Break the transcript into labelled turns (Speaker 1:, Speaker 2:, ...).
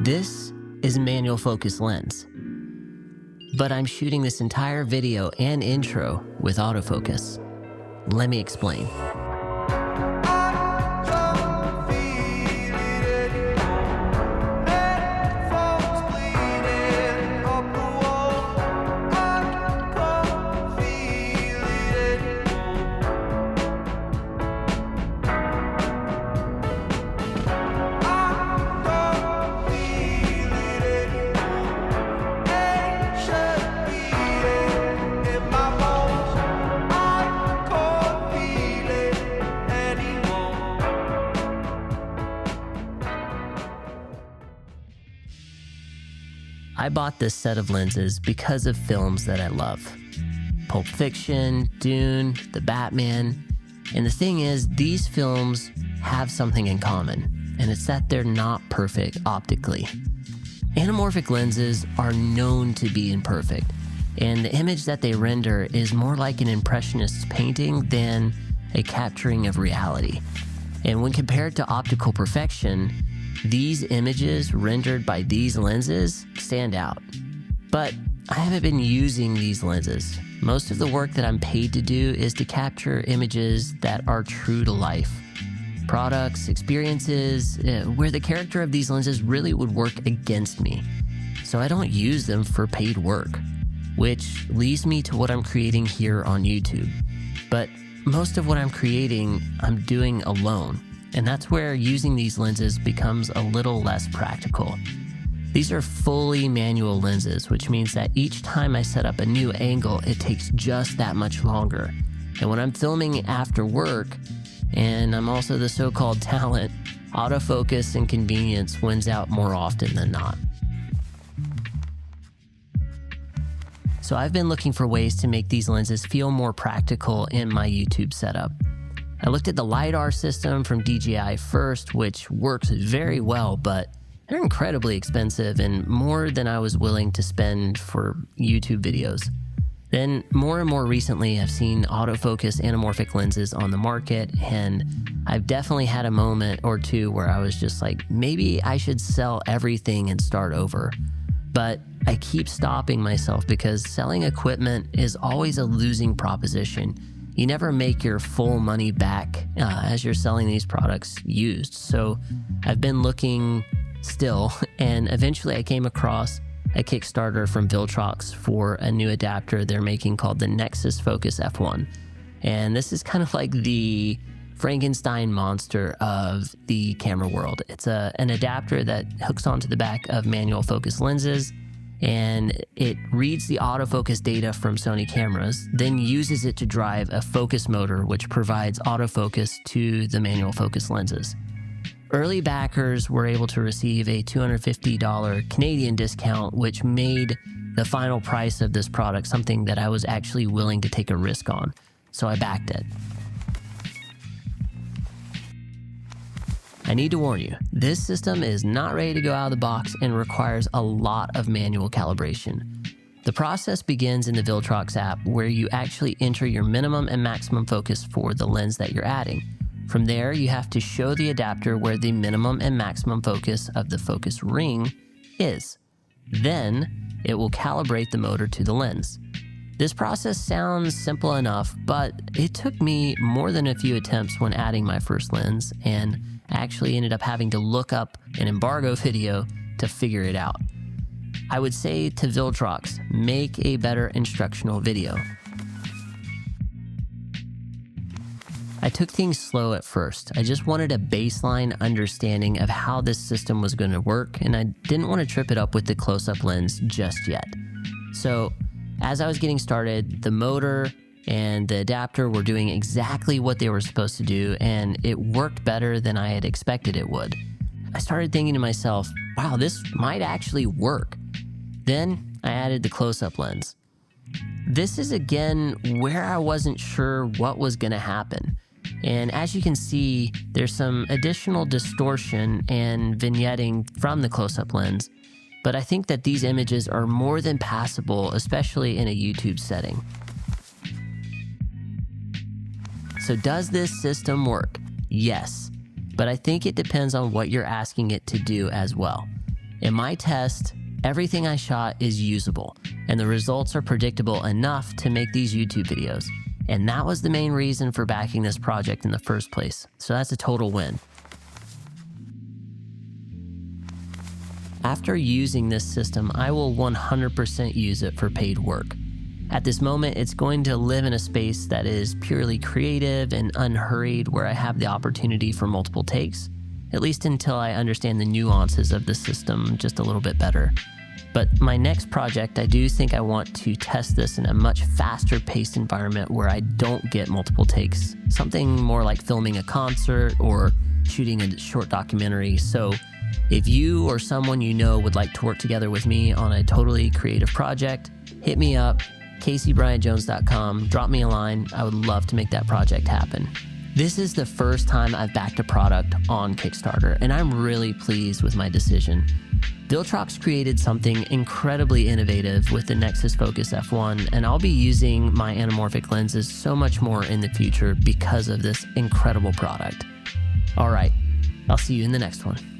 Speaker 1: This is a manual focus lens, but I'm shooting this entire video and intro with autofocus. Let me explain. I bought this set of lenses because of films that I love. Pulp Fiction, Dune, The Batman. And the thing is, these films have something in common, and it's that they're not perfect optically. Anamorphic lenses are known to be imperfect, and the image that they render is more like an impressionist's painting than a capturing of reality. And when compared to optical perfection, these images rendered by these lenses stand out. But I haven't been using these lenses. Most of the work that I'm paid to do is to capture images that are true to life. Products, experiences, where the character of these lenses really would work against me. So I don't use them for paid work, which leads me to what I'm creating here on YouTube. But most of what I'm creating, I'm doing alone. And that's where using these lenses becomes a little less practical. These are fully manual lenses, which means that each time I set up a new angle, it takes just that much longer. And when I'm filming after work, and I'm also the so-called talent, autofocus and convenience wins out more often than not. So I've been looking for ways to make these lenses feel more practical in my YouTube setup. I looked at the LiDAR system from DJI first, which works very well, but they're incredibly expensive and more than I was willing to spend for YouTube videos. Then more and more recently, I've seen autofocus anamorphic lenses on the market, and I've definitely had a moment or two where I was just like, maybe I should sell everything and start over. But I keep stopping myself because selling equipment is always a losing proposition. You never make your full money back as you're selling these products used. So I've been looking still, and eventually I came across a Kickstarter from Viltrox for a new adapter they're making called the NexusFocus F1. And this is kind of like the Frankenstein monster of the camera world. It's an adapter that hooks onto the back of manual focus lenses, and it reads the autofocus data from Sony cameras, then uses it to drive a focus motor which provides autofocus to the manual focus lenses. Early backers were able to receive a $250 Canadian discount, which made the final price of this product something that I was actually willing to take a risk on, so I backed it. I need to warn you, this system is not ready to go out of the box and requires a lot of manual calibration. The process begins in the Viltrox app, where you actually enter your minimum and maximum focus for the lens that you're adding. From there, you have to show the adapter where the minimum and maximum focus of the focus ring is. Then, it will calibrate the motor to the lens. This process sounds simple enough, but it took me more than a few attempts when adding my first lens, and I actually ended up having to look up an embargo video to figure it out. I would say to Viltrox, make a better instructional video. I took things slow at first. I just wanted a baseline understanding of how this system was going to work, and I didn't want to trip it up with the close-up lens just yet. So, as I was getting started, the motor and the adapter were doing exactly what they were supposed to do, and it worked better than I had expected it would. I started thinking to myself, wow, this might actually work. Then I added the close-up lens. This is again where I wasn't sure what was going to happen. And as you can see, there's some additional distortion and vignetting from the close-up lens, but I think that these images are more than passable, especially in a YouTube setting. So does this system work? Yes, but I think it depends on what you're asking it to do as well. In my test, everything I shot is usable, and the results are predictable enough to make these YouTube videos. And that was the main reason for backing this project in the first place. So that's a total win. After using this system, I will 100% use it for paid work. At this moment, it's going to live in a space that is purely creative and unhurried, where I have the opportunity for multiple takes, at least until I understand the nuances of the system just a little bit better. But my next project, I do think I want to test this in a much faster paced environment where I don't get multiple takes, something more like filming a concert or shooting a short documentary. So if you or someone you know would like to work together with me on a totally creative project, hit me up, CaseyBryantJones.com, drop me a line. I would love to make that project happen. This is the first time I've backed a product on Kickstarter, and I'm really pleased with my decision. Viltrox created something incredibly innovative with the NexusFocus F1, and I'll be using my anamorphic lenses so much more in the future because of this incredible product. All right, I'll see you in the next one.